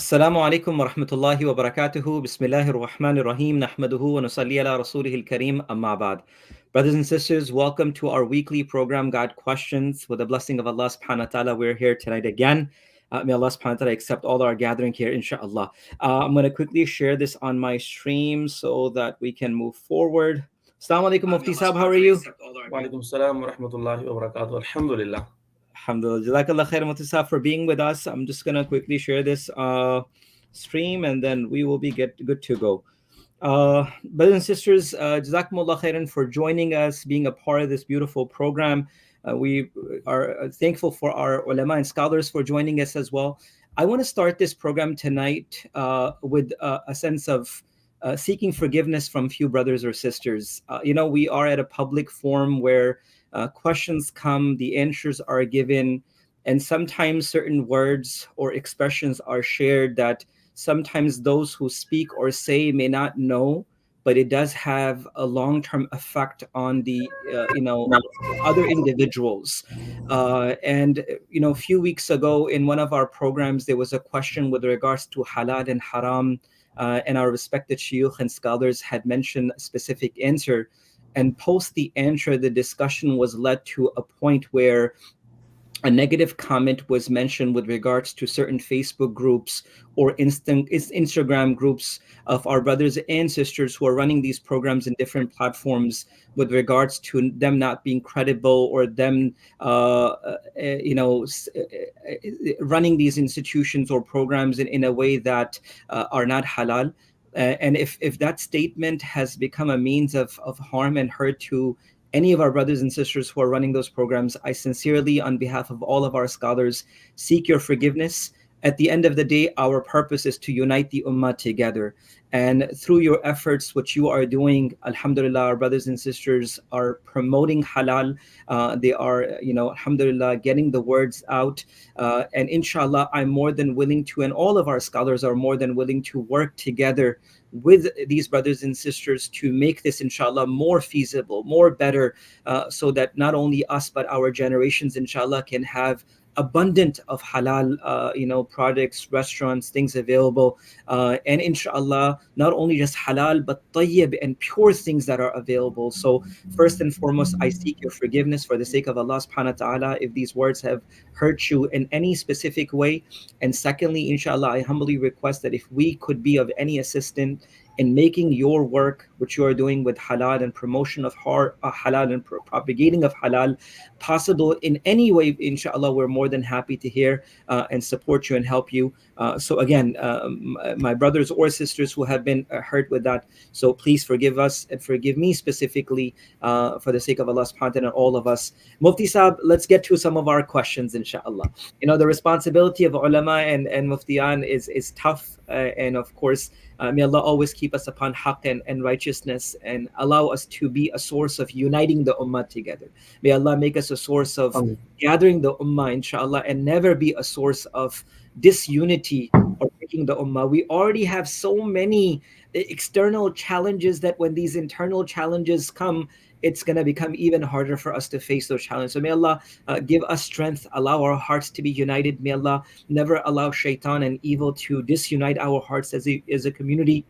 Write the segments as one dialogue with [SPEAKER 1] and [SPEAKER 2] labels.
[SPEAKER 1] السلام عليكم ورحمة الله وبركاته. بسم الله الرحمن الرحيم. نحمده ونصلي على رسوله الكريم. أما بعد. Brothers and sisters, welcome to our weekly program, God Questions. With the blessing of Allah subhanahu wa ta'ala, we're here tonight again. May Allah subhanahu wa ta'ala accept all our gathering here, inshallah. I'm going to quickly share this on my stream so that we can move forward. Assalamu alaikum, Mufti Sahab. How are you?
[SPEAKER 2] Walaikum salam wa rahmatullahi wa barakatuh. Alhamdulillah.
[SPEAKER 1] Alhamdulillah. Jazakallah khair, Mufti Sahab, for being with us. I'm just going to quickly share this stream and then we will be good to go. Brothers and sisters, Jazakumullah khairan for joining us, being a part of this beautiful program. We are thankful for our ulama and scholars for joining us as well. I want to start this program tonight with a sense of seeking forgiveness from few brothers or sisters. We are at a public forum where questions come, the answers are given, and sometimes certain words or expressions are shared that sometimes those who speak or say may not know, but it does have a long-term effect on the other individuals. And a few weeks ago in one of our programs, there was a question with regards to halal and haram, and our respected shuyukh and scholars had mentioned a specific answer. And post the answer, the discussion was led to a point where a negative comment was mentioned with regards to certain Facebook groups or Instagram groups of our brothers and sisters who are running these programs in different platforms with regards to them not being credible or them, running these institutions or programs in a way that are not halal. And if that statement has become a means of harm and hurt to any of our brothers and sisters who are running those programs, I sincerely, on behalf of all of our scholars, seek your forgiveness. At the end of the day, our purpose is to unite the ummah together. And through your efforts, what you are doing, alhamdulillah, our brothers and sisters are promoting halal. They are, alhamdulillah, getting the words out. And inshallah, I'm more than willing to, and all of our scholars are more than willing to work together with these brothers and sisters to make this inshallah more feasible, more better, so that not only us but our generations inshallah can have abundant of halal products, restaurants, things available, and inshallah not only just halal but tayyib and pure things that are available. So first and foremost, I seek your forgiveness for the sake of Allah subhanahu wa ta'ala if these words have hurt you in any specific way. And secondly, inshallah, I humbly request that if we could be of any assistance in making your work, which you are doing with halal and promotion of halal and propagating of halal, possible in any way, inshallah, we're more than happy to hear and support you and help you. So again, my brothers or sisters who have been hurt with that, so please forgive us and forgive me specifically for the sake of Allah subhanahu wa ta'ala and all of us. Mufti Sahab, let's get to some of our questions, inshallah. The responsibility of ulama and muftiyan is tough, and of course, may Allah always keep us upon haqq and righteousness and allow us to be a source of uniting the ummah together. May Allah make us a source of gathering the ummah, inshallah, and never be a source of disunity or breaking the ummah. We already have so many external challenges that when these internal challenges come, it's going to become even harder for us to face those challenges. So may Allah give us strength, allow our hearts to be united. May Allah never allow shaitan and evil to disunite our hearts as a community,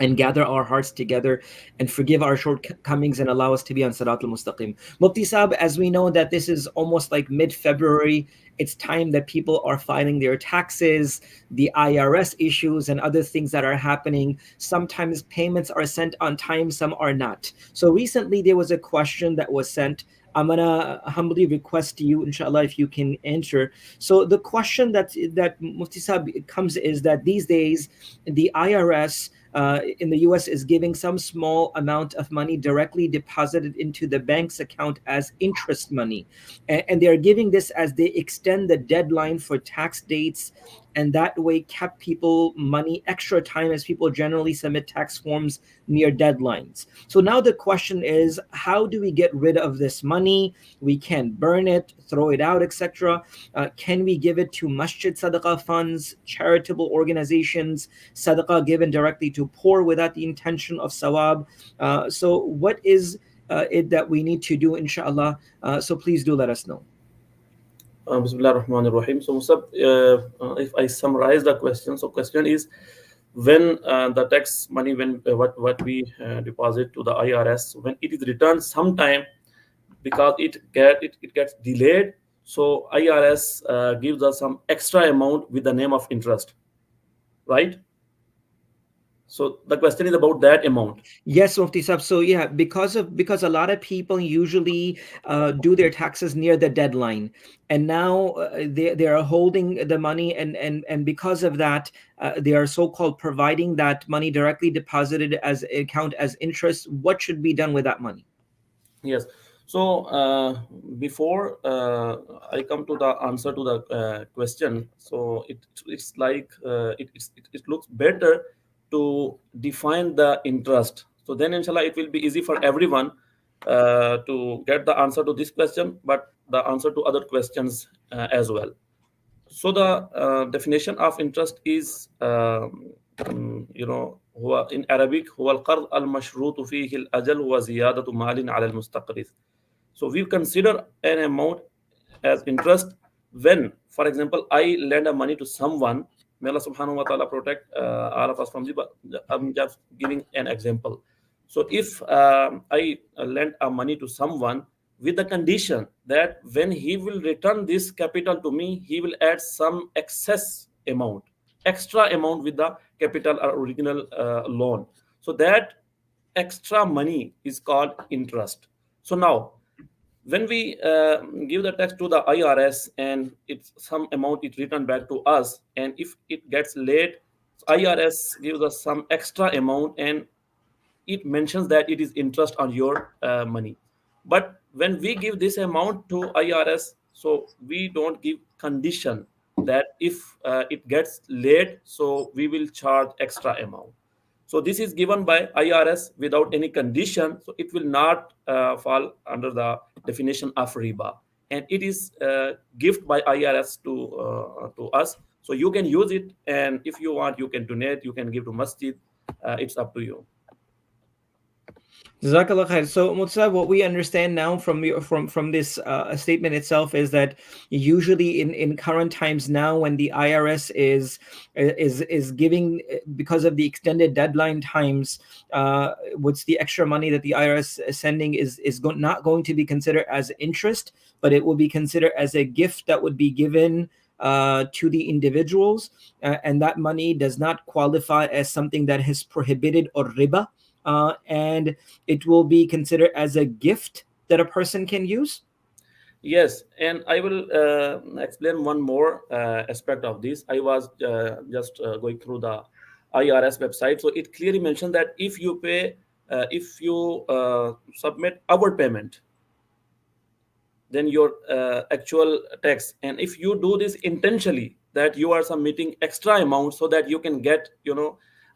[SPEAKER 1] and gather our hearts together and forgive our shortcomings and allow us to be on Sirat al-Mustaqim. Mufti Sahab, as we know that this is almost like mid-February, it's time that people are filing their taxes, the IRS issues and other things that are happening. Sometimes payments are sent on time, some are not. So recently there was a question that was sent. I'm gonna humbly request you, inshallah, if you can answer. So the question that Mufti Sahab comes is that these days the IRS in the US is giving some small amount of money directly deposited into the bank's account as interest money. And they're giving this as they extend the deadline for tax dates, and that way kept people money extra time as people generally submit tax forms near deadlines. So now the question is, how do we get rid of this money? We can't burn it, throw it out, etc. Can we give it to masjid sadaqah funds, charitable organizations, sadaqah given directly to poor without the intention of sawab? So what is it that we need to do, inshallah? So please do let us know.
[SPEAKER 2] Bismillah ar-Rahman ar-Rahim. So, Musab, if I summarize the question, so question is when the tax money, when what we deposit to the IRS, when it is returned sometime because it gets delayed, so IRS gives us some extra amount with the name of interest, right? So the question is about that amount.
[SPEAKER 1] Yes, Mufti Sahib. So yeah, because a lot of people usually do their taxes near the deadline, and now they are holding the money, and because of that, they are so called providing that money directly deposited as account as interest. What should be done with that money?
[SPEAKER 2] Yes. So before I come to the answer to the question, so it's like it looks better to define the interest. So then, inshallah, it will be easy for everyone to get the answer to this question, but the answer to other questions as well. So the definition of interest is, in Arabic, هو القرض المشروط فيه الأجل وزيادة مال على المستقرض. So we consider an amount as interest when, for example, I lend a money to someone. May Allah subhanahu wa ta'ala protect all of us from the, but I'm just giving an example. So if I lend a money to someone with the condition that when he will return this capital to me, he will add some extra amount with the capital or original loan. So that extra money is called interest. So now when we give the tax to the IRS and it's some amount it returned back to us, and if it gets late, IRS gives us some extra amount and it mentions that it is interest on your money. But when we give this amount to IRS, so we don't give condition that if it gets late, so we will charge extra amount. So this is given by IRS without any condition, so it will not fall under the definition of riba, and it is gift by IRS to us. So you can use it, and if you want, you can donate, you can give to Masjid. It's up to you.
[SPEAKER 1] Jazakallah khair. So, Mutsab, what we understand now from this statement itself is that usually in current times now, when the IRS is giving, because of the extended deadline times, what's the extra money that the IRS is sending is not going to be considered as interest, but it will be considered as a gift that would be given to the individuals, and that money does not qualify as something that is prohibited or riba. And it will be considered as a gift that a person can use?
[SPEAKER 2] Yes, and I will explain one more aspect of this. I was just going through the IRS website, so it clearly mentioned that if you submit our payment, then your actual tax, and if you do this intentionally, that you are submitting extra amount so that you can get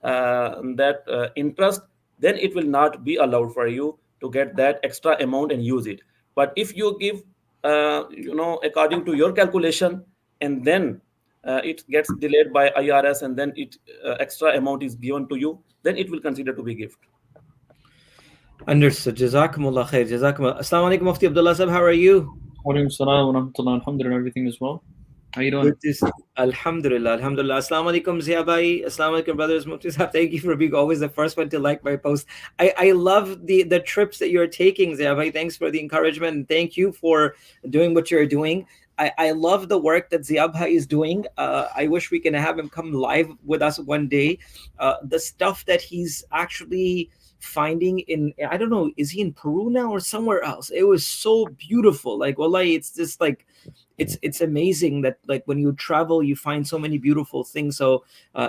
[SPEAKER 2] that interest, then it will not be allowed for you to get that extra amount and use it. But if you give according to your calculation, and then it gets delayed by IRS, and then it extra amount is given to you, then it will consider to be gift.
[SPEAKER 1] Understood. Jazakumullah khair. Jazakumullah. Assalamu alaikum, Mufti Abdullah Sahab. How are you?
[SPEAKER 3] Walaikum salam wa rahmatullah. Alhamdulillah, everything is well. How you doing?
[SPEAKER 1] Alhamdulillah, alhamdulillah. Assalamu alaikum, Zia Bhai. Assalamu alaikum, brothers. Mufti Sahab, thank you for being always the first one to like my post. I love the trips that you're taking, Zia Bhai. Thanks for the encouragement, and thank you for doing what you're doing. I love the work that Zia Bhai is doing. I wish we can have him come live with us one day. The stuff that he's actually finding in, I don't know, is he in Peru now or somewhere else? It was so beautiful. Like, wallahi, it's just like, it's amazing that like when you travel you find so many beautiful things. So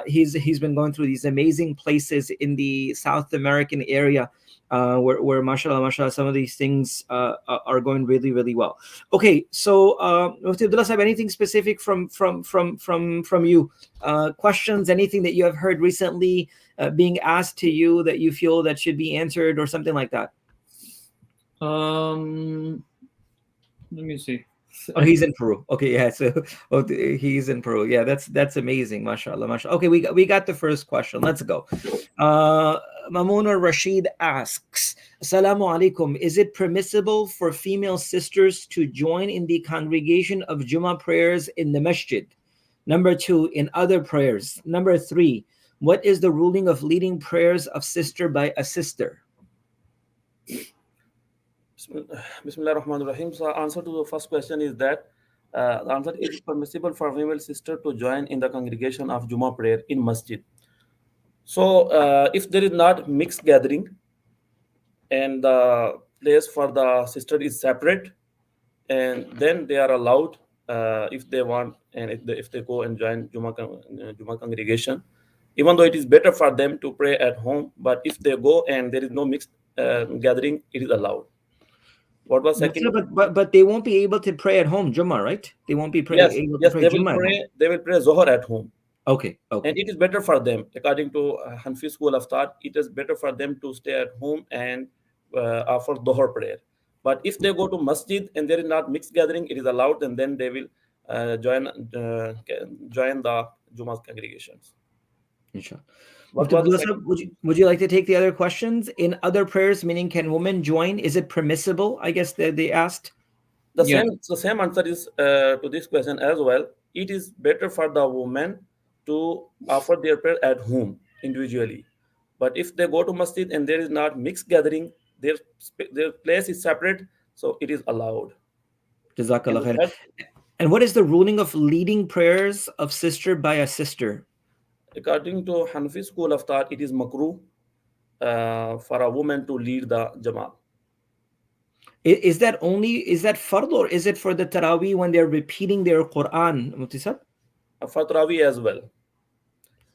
[SPEAKER 1] he's been going through these amazing places in the South American area, where mashallah some of these things are going really, really well. Okay, so Mufti Abdullah Sahib, anything specific from you, questions, anything that you have heard recently being asked to you that you feel that should be answered or something like that?
[SPEAKER 3] Let me see.
[SPEAKER 1] Oh, he's in Peru. Okay, yeah. So he's in Peru. Yeah, that's amazing. Mashallah, mashallah. Okay, we got the first question. Let's go. Mamouna Rashid asks, Assalamu alaikum. Is it permissible for female sisters to join in the congregation of Juma prayers in the Masjid? Number 2, in other prayers. Number 3, what is the ruling of leading prayers of sister by a sister?
[SPEAKER 2] Bismillah ar-Rahman ar-Rahim. So, answer to the first question is that the answer is permissible for female sister to join in the congregation of Juma prayer in Masjid. So, if there is not mixed gathering and the place for the sister is separate, and then they are allowed if they want, and if they go and join Juma congregation, even though it is better for them to pray at home, but if they go and there is no mixed gathering, it is allowed. What was second?
[SPEAKER 1] But they won't be able to pray at home, Juma, right? They won't be able to pray
[SPEAKER 2] they
[SPEAKER 1] Juma
[SPEAKER 2] will
[SPEAKER 1] at
[SPEAKER 2] pray.
[SPEAKER 1] home.
[SPEAKER 2] They will pray Zohar at home.
[SPEAKER 1] Okay.
[SPEAKER 2] And it is better for them, according to Hanfi school of thought. It is better for them to stay at home and offer Dhuhr prayer. But if they go to Masjid and there is not mixed gathering, it is allowed, and then they will join the Juma congregations.
[SPEAKER 1] Inshallah.
[SPEAKER 2] What
[SPEAKER 1] Mufti
[SPEAKER 2] was
[SPEAKER 1] Abdullah
[SPEAKER 2] the
[SPEAKER 1] Sahab,
[SPEAKER 2] second?
[SPEAKER 1] would you like to take the other questions? In other prayers, meaning can women join? Is it permissible? I guess they asked.
[SPEAKER 2] The
[SPEAKER 3] Yeah.
[SPEAKER 2] same answer is to this question as well. It is better for the woman to offer their prayer at home individually. But if they go to Masjid and there is not mixed gathering, their place is separate, so it is allowed. And
[SPEAKER 1] Jazakallah
[SPEAKER 2] the
[SPEAKER 1] khair.
[SPEAKER 2] third,
[SPEAKER 1] And what is the ruling of leading prayers of sister by a sister?
[SPEAKER 2] according to Hanfi school of thought, it is makruh for a woman to lead the Jama.
[SPEAKER 1] Is that fard, or is it for the Taraweeh when they're repeating their Quran, Mufti Sahab?
[SPEAKER 2] For Tarawih as well.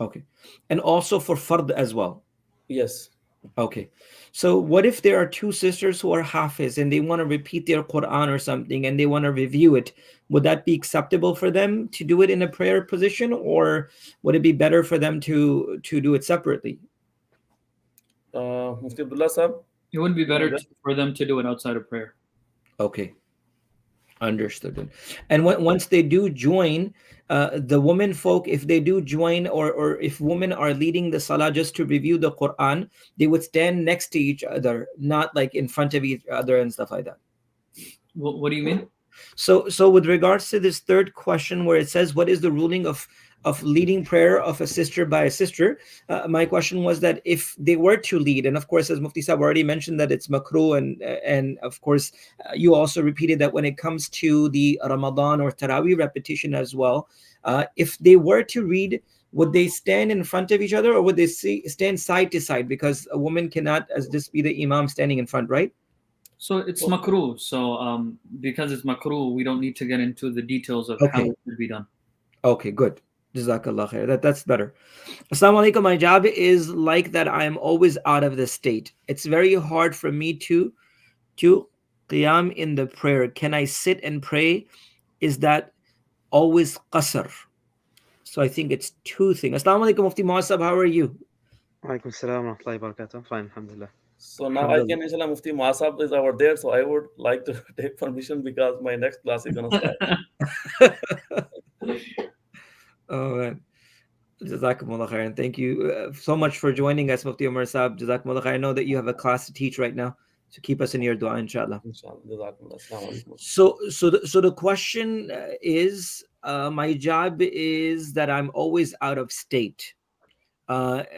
[SPEAKER 1] Okay. And also for fard as well.
[SPEAKER 2] Yes.
[SPEAKER 1] Okay. So what if there are two sisters who are hafiz and they want to repeat their Quran or something and they want to review it? Would that be acceptable for them to do it in a prayer position, or would it be better for them to do it separately?
[SPEAKER 2] Mufti Abdullah Sahab?
[SPEAKER 3] It would be better for them to do it outside of prayer.
[SPEAKER 1] Okay. Understood. And once they do join, the women folk, if they do join, or if women are leading the salah just to review the Quran, they would stand next to each other, not like in front of each other and stuff like that.
[SPEAKER 3] What do you mean?
[SPEAKER 1] So with regards to this third question where it says what is the ruling of leading prayer of a sister by a sister, my question was that if they were to lead, and of course as Mufti Sahab already mentioned that it's makruh, and of course you also repeated that when it comes to the Ramadan or Taraweeh repetition as well, if they were to read, would they stand in front of each other, or would they stand side to side, because a woman cannot as just be the imam standing in front, right?
[SPEAKER 3] So it's makruh. So because it's makruh, we don't need to get into the details of how it should be done.
[SPEAKER 1] Okay, good. Jazakallah khair. That's better. Assalamu alaikum. My job is like that. I am always out of the state. It's very hard for me to qiyam in the prayer. Can I sit and pray? Is that always qasr? So I think it's two things. Assalamu alaikum, Mufti Muasab. How are you?
[SPEAKER 4] Alaikum salam wa rahmatullahi wa barakatuh. Fine, alhamdulillah.
[SPEAKER 2] So now I can, inshallah, Mufti Muasab is over there, so I would like to take permission because my next class is going to start.
[SPEAKER 1] Oh man. Jazakumullah khair. And thank you so much for joining us, Mufti Umar Saab. Jazakumullah khair. I know that you have a class to teach right now, so keep us in your dua, inshallah. So the question is, my job is that I'm always out of state.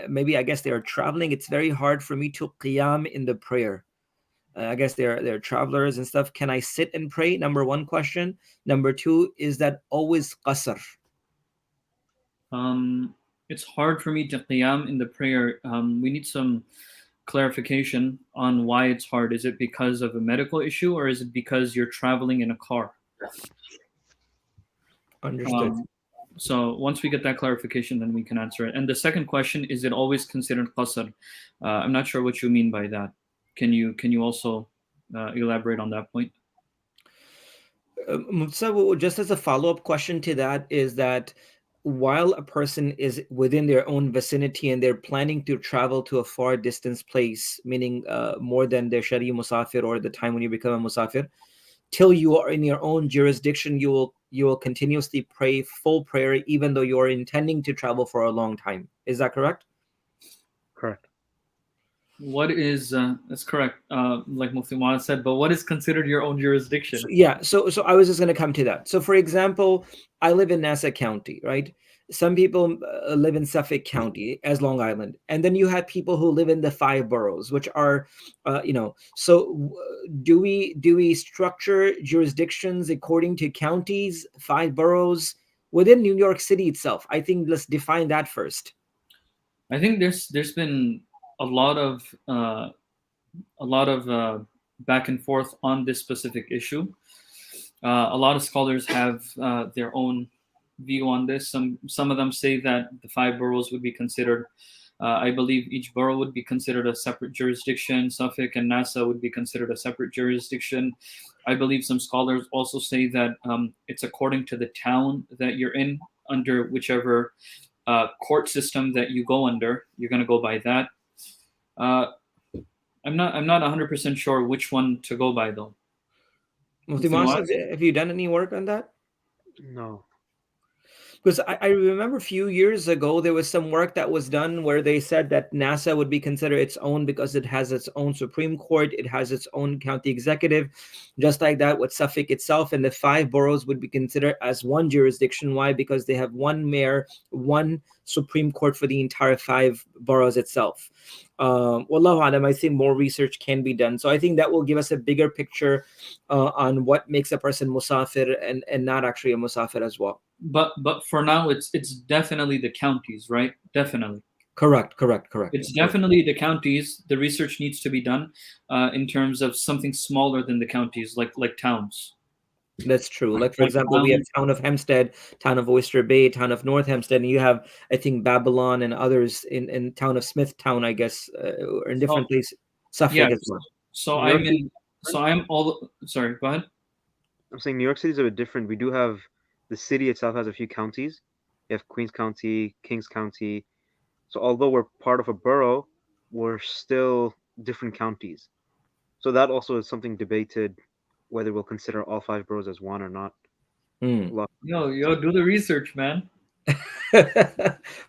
[SPEAKER 1] Maybe I guess they are traveling. It's very hard for me to qiyam in the prayer. I guess they're travelers and stuff. Can I sit and pray? Number one question. Number two, is that always qasr?
[SPEAKER 3] It's hard for me to qiyam in the prayer. We need some clarification on why it's hard. Is it because of a medical issue, or is it because you're traveling in a car?
[SPEAKER 1] Understood.
[SPEAKER 3] So once we get that clarification, then we can answer it. And the second question, is it always considered qasr? I'm not sure what you mean by that. Can you also elaborate on that point?
[SPEAKER 1] Just as a follow-up question to that is that while a person is within their own vicinity and they're planning to travel to a far distance place, meaning more than their shari musafir or the time when you become a musafir, till you are in your own jurisdiction, you will continuously pray full prayer even though you are intending to travel for a long time. Is that correct?
[SPEAKER 4] Correct.
[SPEAKER 3] What is that's correct, like Mufti Muhammad said, but what is considered your own jurisdiction?
[SPEAKER 1] So I was just going to come to that. So for example, I live in Nassau County, right? Some people live in Suffolk County as Long Island, and then you have people who live in the five boroughs, which are, do we structure jurisdictions according to counties, five boroughs within New York City itself? I think let's define that first.
[SPEAKER 3] I think there's been a lot of back and forth on this specific issue. A lot of scholars have their own view on this. Some of them say that the five boroughs would be considered. I believe each borough would be considered a separate jurisdiction. Suffolk and Nassau would be considered a separate jurisdiction. I believe some scholars also say that it's according to the town that you're in, under whichever court system that you go under. You're going to go by that. I'm not 100% sure which one to go by though.
[SPEAKER 1] Mufti Muhammad, have you done any work on that?
[SPEAKER 4] No.
[SPEAKER 1] Because I remember a few years ago, there was some work that was done where they said that NASA would be considered its own because it has its own Supreme Court, it has its own county executive, just like that with Suffolk itself. And the five boroughs would be considered as one jurisdiction. Why? Because they have one mayor, one Supreme Court for the entire five boroughs itself. Wallahu alam, I think more research can be done. So I think that will give us a bigger picture on what makes a person musafir and not actually a musafir as well.
[SPEAKER 3] But for now, it's definitely the counties, right? Definitely.
[SPEAKER 1] Correct.
[SPEAKER 3] It's definitely the counties. The research needs to be done in terms of something smaller than the counties, like towns.
[SPEAKER 1] That's true. Like, for example, we have town of Hempstead, town of Oyster Bay, town of North Hempstead, and you have, I think, Babylon and others in town of Smithtown, I guess, or in different places. Suffolk as well.
[SPEAKER 3] Sorry, go ahead.
[SPEAKER 4] I'm saying New York City is a bit different. We do have the city itself has a few counties. You have Queens County, Kings County. So although we're part of a borough, we're still different counties. So that also is something debated, whether we'll consider all five boroughs as one or not.
[SPEAKER 3] Yo, do the research, man.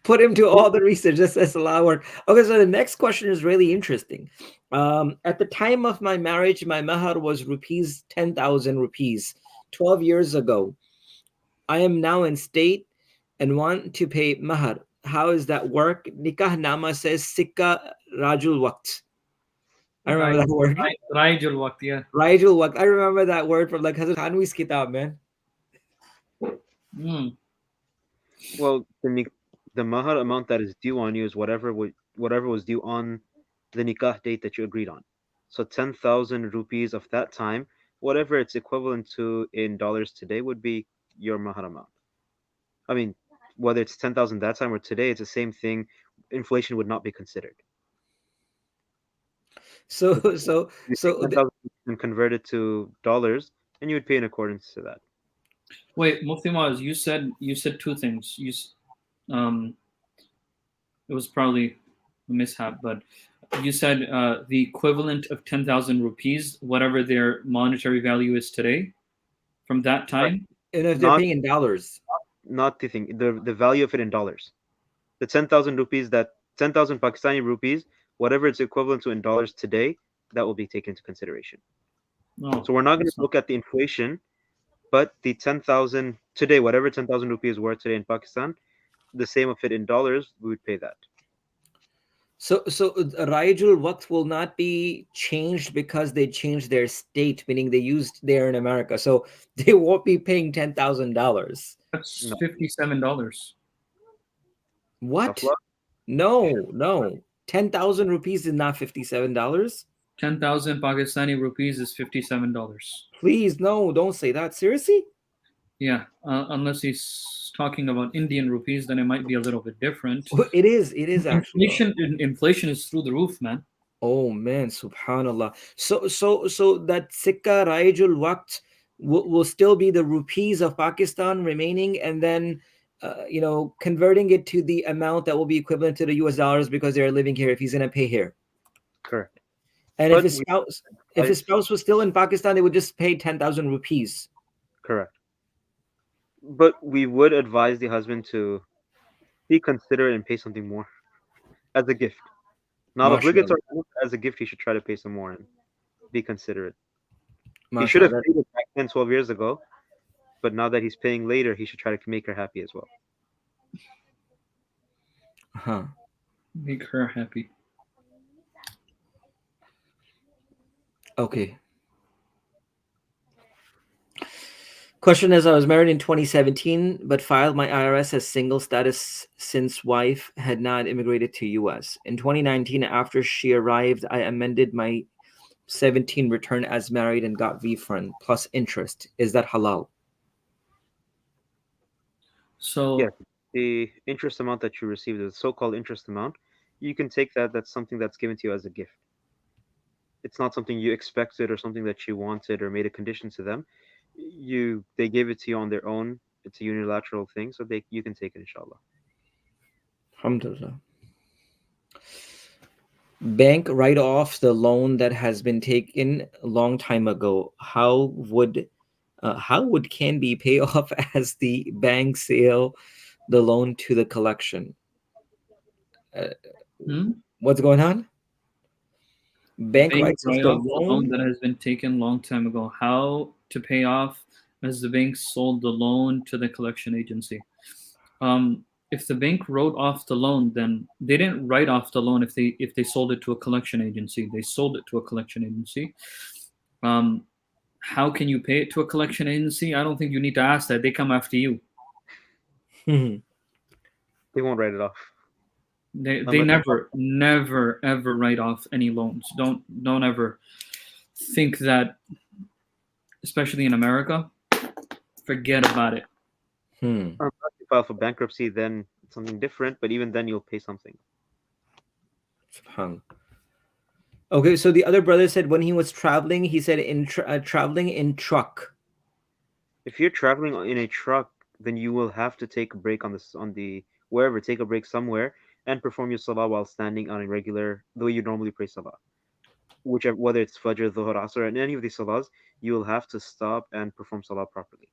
[SPEAKER 1] Put him to all the research. That's a lot of work. Okay, so the next question is really interesting. At the time of my marriage, my mahar was 10,000 rupees 12 years ago. I am now in state and want to pay mahar. How does that work? Nikah nama says sikka rajul waqt. I remember that word.
[SPEAKER 3] Rajul waqt, yeah.
[SPEAKER 1] Rajul waqt. I remember that word from like Hazrat Khanwi's kitab, man.
[SPEAKER 4] Well, the mahar amount that is due on you is whatever was due on the nikah date that you agreed on. So 10,000 rupees of that time, whatever it's equivalent to in dollars today, would be your mahar amount. I mean, whether it's 10,000 that time or today, it's the same thing. Inflation would not be considered.
[SPEAKER 1] So
[SPEAKER 4] 10,000 and convert it to dollars, and you would pay in accordance to that.
[SPEAKER 3] Wait, Mufti Maz, you said two things. It was probably a mishap, but you said the equivalent of 10,000 rupees, whatever their monetary value is today, from that time.
[SPEAKER 1] And if they're paying in dollars,
[SPEAKER 4] not the thing, the value of it in dollars. The 10,000 rupees, that 10,000 Pakistani rupees, whatever it's equivalent to in dollars today, that will be taken into consideration.
[SPEAKER 3] No,
[SPEAKER 4] so we're not going to look at the inflation, but the 10,000 today, whatever 10,000 rupees worth today in Pakistan, the same of it in dollars, we would pay that.
[SPEAKER 1] So Rajul Waqt will not be changed because they changed their state, meaning they used there in America. So they won't be paying $10,000.
[SPEAKER 3] That's $57.
[SPEAKER 1] What? No. 10,000 rupees is not $57.
[SPEAKER 3] 10,000 Pakistani rupees is $57.
[SPEAKER 1] Please, no, don't say that. Seriously?
[SPEAKER 3] Yeah, unless he's talking about Indian rupees, then it might be a little bit different.
[SPEAKER 1] It is actually.
[SPEAKER 3] Inflation is through the roof, man.
[SPEAKER 1] Oh man, subhanallah. So that Sikka Rajul Waqt will still be the rupees of Pakistan remaining, and then converting it to the amount that will be equivalent to the US dollars because they're living here if he's going to pay here.
[SPEAKER 4] Correct.
[SPEAKER 1] And if his spouse was still in Pakistan, they would just pay 10,000 rupees.
[SPEAKER 4] Correct. But we would advise the husband to be considerate and pay something more as a gift. Not
[SPEAKER 1] MashaAllah.
[SPEAKER 4] obligatory. As a gift, he should try to pay some more and be considerate. He should have
[SPEAKER 1] MashaAllah.
[SPEAKER 4] paid it back 10, 12 years ago, but now that he's paying later, he should try to make her happy as well.
[SPEAKER 1] Huh.
[SPEAKER 3] Make her happy.
[SPEAKER 1] Okay. Question is, I was married in 2017, but filed my IRS as single status since wife had not immigrated to US. In 2019, after she arrived, I amended my 17 return as married and got refund plus interest. Is that halal?
[SPEAKER 3] So
[SPEAKER 4] Yes, the interest amount that you received, the so-called interest amount, you can take that. That's something that's given to you as a gift. It's not something you expected or something that you wanted or made a condition to them. They gave it to you on their own. It's a unilateral thing, so they you can take it, inshallah.
[SPEAKER 1] Alhamdulillah. Bank write off the loan that has been taken a long time ago. How would can be pay off as the bank sale the loan to the collection? Uh,
[SPEAKER 3] hmm?
[SPEAKER 1] what's going on? Bank
[SPEAKER 3] Bank
[SPEAKER 1] writes off
[SPEAKER 3] write
[SPEAKER 1] the
[SPEAKER 3] off the loan
[SPEAKER 1] loan.
[SPEAKER 3] that has been taken long time ago. How to pay off as the bank sold the loan to the collection agency. If the bank wrote off the loan, then they didn't write off the loan if they sold it to a collection agency. They sold it to a collection agency. Um, how can you pay it to a collection agency? I don't think you need to ask that. They come after you.
[SPEAKER 4] They won't write it off
[SPEAKER 3] They
[SPEAKER 4] unless
[SPEAKER 3] never ever write off any loans. Don't ever think that, especially in America. Forget about it.
[SPEAKER 4] unless you file for bankruptcy. Then it's something different. But even then, you'll pay something.
[SPEAKER 1] Subhanallah. Okay, so the other brother said when he was traveling, he said traveling in truck.
[SPEAKER 4] If you're traveling in a truck, then you will have to take a break on the wherever, take a break somewhere and perform your salah while standing on a regular the way you normally pray salah. Whichever, whether it's Fajr, Dhuhr, Asr, and any of these salahs, you will have to stop and perform salah properly.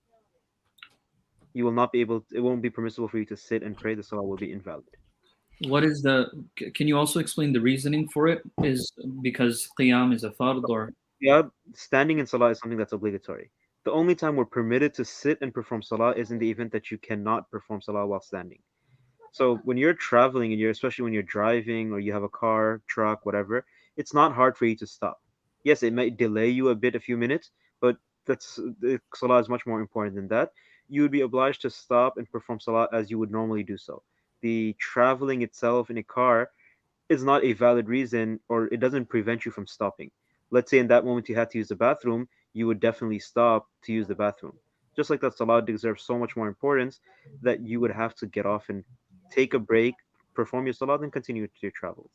[SPEAKER 4] You will not be able. It won't be permissible for you to sit and pray. The salah will be invalid.
[SPEAKER 3] What is the? Can you also explain the reasoning for it? Is because qiyam is a fard, or
[SPEAKER 4] Yeah, standing in salah is something that's obligatory. The only time we're permitted to sit and perform salah is in the event that you cannot perform salah while standing. So when you're traveling and especially when you're driving or you have a car, truck, whatever, it's not hard for you to stop. Yes, it might delay you a bit, a few minutes, but the salah is much more important than that. You would be obliged to stop and perform salah as you would normally do so. The traveling itself in a car is not a valid reason, or it doesn't prevent you from stopping. Let's say in that moment you had to use the bathroom, you would definitely stop to use the bathroom. Just like that, salah deserves so much more importance that you would have to get off and take a break, perform your salah, then continue to your travels.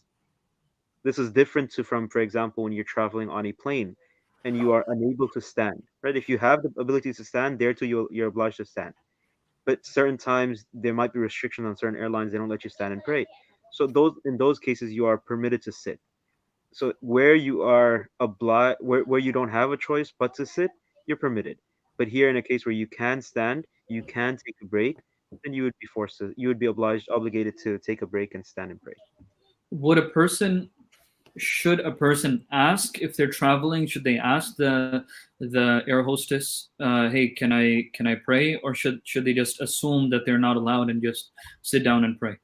[SPEAKER 4] This is different to from, for example, when you're traveling on a plane and you are unable to stand. Right? If you have the ability to stand, there too you're obliged to stand. But certain times there might be restrictions on certain airlines; they don't let you stand and pray. So in those cases you are permitted to sit. So where you are obliged, where you don't have a choice but to sit, you're permitted. But here in a case where you can stand, you can take a break, then you would be obligated to take a break and stand and pray.
[SPEAKER 3] would a person? Should a person ask if they're traveling? Should they ask the air hostess, "Hey, can I pray?" Or should they just assume that they're not allowed and just sit down and pray?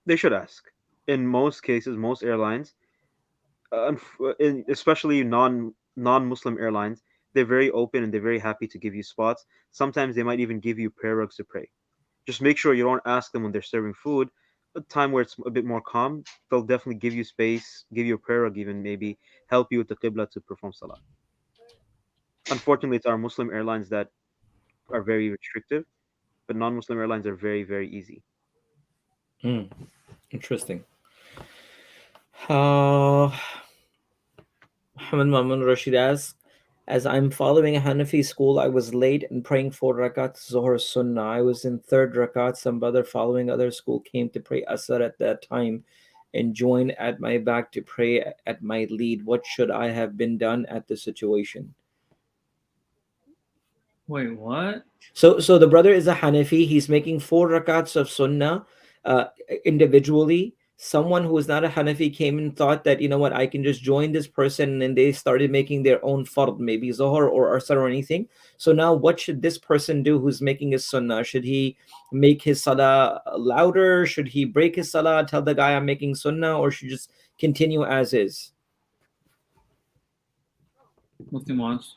[SPEAKER 4] They should ask. In most cases, most airlines, especially non-Muslim airlines, they're very open and they're very happy to give you spots. Sometimes they might even give you prayer rugs to pray. Just make sure you don't ask them when they're serving food. A time where it's a bit more calm, they'll definitely give you space, give you a prayer rug, even maybe help you with the qibla to perform salah. Unfortunately, it's our Muslim airlines that are very restrictive, but non-Muslim airlines are very, very easy.
[SPEAKER 1] Interesting. Uh, Muhammad Mamun Rashid asks, as I'm following a Hanafi school, I was late and praying 4 rakat Zohar Sunnah. I was in third rakat. Some brother following other school came to pray Asr at that time and joined at my back to pray at my lead. What should I have been done at the situation?
[SPEAKER 3] Wait, what?
[SPEAKER 1] So the brother is a Hanafi. He's making 4 rakats of Sunnah uh, individually. someone who is not a Hanafi came and thought that, you know what, I can just join this person, and they started making their own fard, maybe Zohar or Asr or anything. So now what should this person do who's making his sunnah? Should he make his salah louder? Should he break his salah, tell the guy I'm making sunnah, or should just continue as is?
[SPEAKER 3] Mufti Muaz.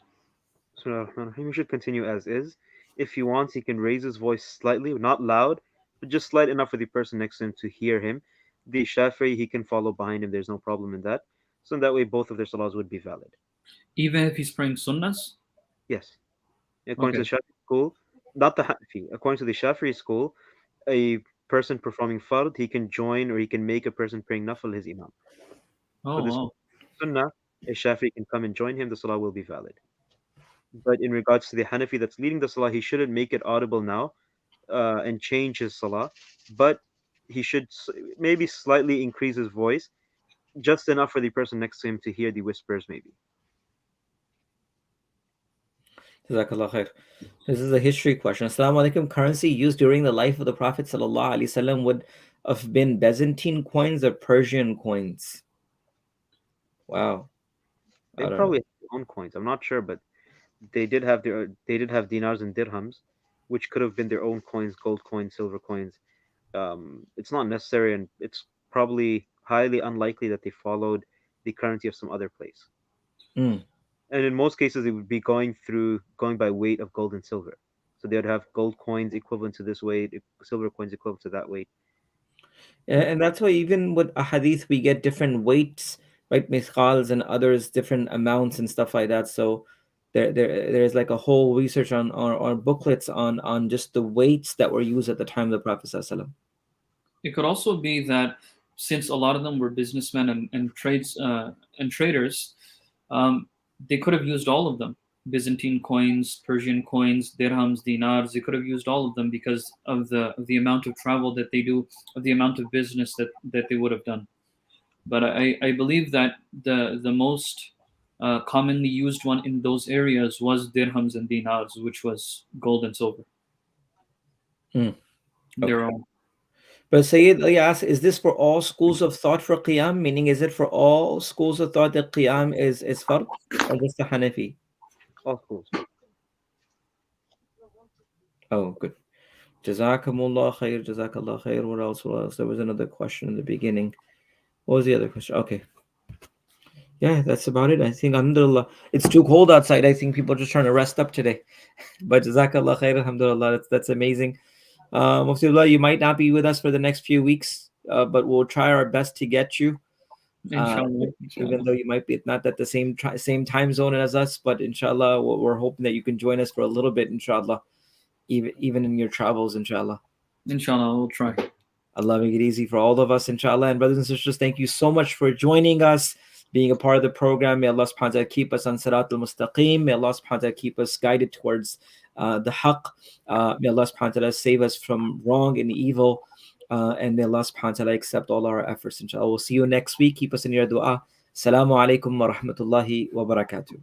[SPEAKER 4] He should continue as is. If he wants, he can raise his voice slightly, not loud, but just slight enough for the person next to him to hear him. The Shafi'i, he can follow behind him. There's no problem in that. So in that way, both of their salahs would be valid.
[SPEAKER 3] Even if he's praying sunnahs?
[SPEAKER 4] Yes. According
[SPEAKER 3] Okay.
[SPEAKER 4] to the Shafi'i school, not the Hanafi. According to the Shafi'i school, a person performing fard, he can join or he can make a person praying nafil his imam.
[SPEAKER 3] Oh,
[SPEAKER 4] For this
[SPEAKER 3] wow.
[SPEAKER 4] sunnah, a Shafi'i can come and join him. The salah will be valid. But in regards to the Hanafi that's leading the salah, he shouldn't make it audible now and change his salah, but he should maybe slightly increase his voice, just enough for the person next to him to hear the whispers, maybe.
[SPEAKER 1] Jazakallah khair. This is a history question. Assalamu alaikum. Currency used during the life of the Prophet sallallahu alaihi wasallam would have been Byzantine coins or Persian coins. Wow.
[SPEAKER 4] They
[SPEAKER 1] I don't know.
[SPEAKER 4] probably have their own coins. I'm not sure, but they did have dinars and dirhams, which could have been their own coins, gold coins, silver coins. It's not necessary, and it's probably highly unlikely that they followed the currency of some other place.
[SPEAKER 1] Mm.
[SPEAKER 4] And in most cases, it would be going by weight of gold and silver. So they would have gold coins equivalent to this weight, silver coins equivalent to that weight.
[SPEAKER 1] And that's why even with a hadith, we get different weights, right? Mithqals and others, different amounts and stuff like that. So there's like a whole research on booklets on just the weights that were used at the time of the Prophet sallallahu alaihi wasallam.
[SPEAKER 3] It could also be that since a lot of them were businessmen and traders, they could have used all of them. Byzantine coins, Persian coins, dirhams, dinars. They could have used all of them because of the amount of travel that they do, of the amount of business that they would have done. But I believe that the most commonly used one in those areas was dirhams and dinars, which was gold and silver.
[SPEAKER 1] Mm.
[SPEAKER 3] Their
[SPEAKER 1] Okay.
[SPEAKER 3] own.
[SPEAKER 1] But Sayyid Ali asks, is this for all schools of thought for Qiyam? Meaning, is it for all schools of thought that Qiyam is fard, or just the Hanafi?
[SPEAKER 4] All schools.
[SPEAKER 1] Oh, good. Jazakumullah khair, jazakallah khair. What else? What else? There was another question in the beginning. What was the other question? Okay. Yeah, that's about it. I think, alhamdulillah, it's too cold outside. I think people are just trying to rest up today. But jazakallah khair, alhamdulillah. That's amazing. Muftiullah, you might not be with us for the next few weeks, but we'll try our best to get you.
[SPEAKER 3] Inshallah.
[SPEAKER 1] Even though you might be not at the same time zone as us, but inshallah, we're hoping that you can join us for a little bit, inshallah, even in your travels, inshallah.
[SPEAKER 3] Inshallah, we'll try.
[SPEAKER 1] Allah make it easy for all of us, inshallah. And brothers and sisters, thank you so much for joining us, being a part of the program. May Allah subhanahu wa ta'ala keep us on Sirat al-Mustaqim. May Allah subhanahu wa ta'ala keep us guided towards the haqq. May Allah subhanahu wa ta'ala save us from wrong and evil. And may Allah subhanahu wa ta'ala accept all our efforts, inshallah. We'll see you next week. Keep us in your dua. Assalamu alaikum wa rahmatullahi wa barakatuh.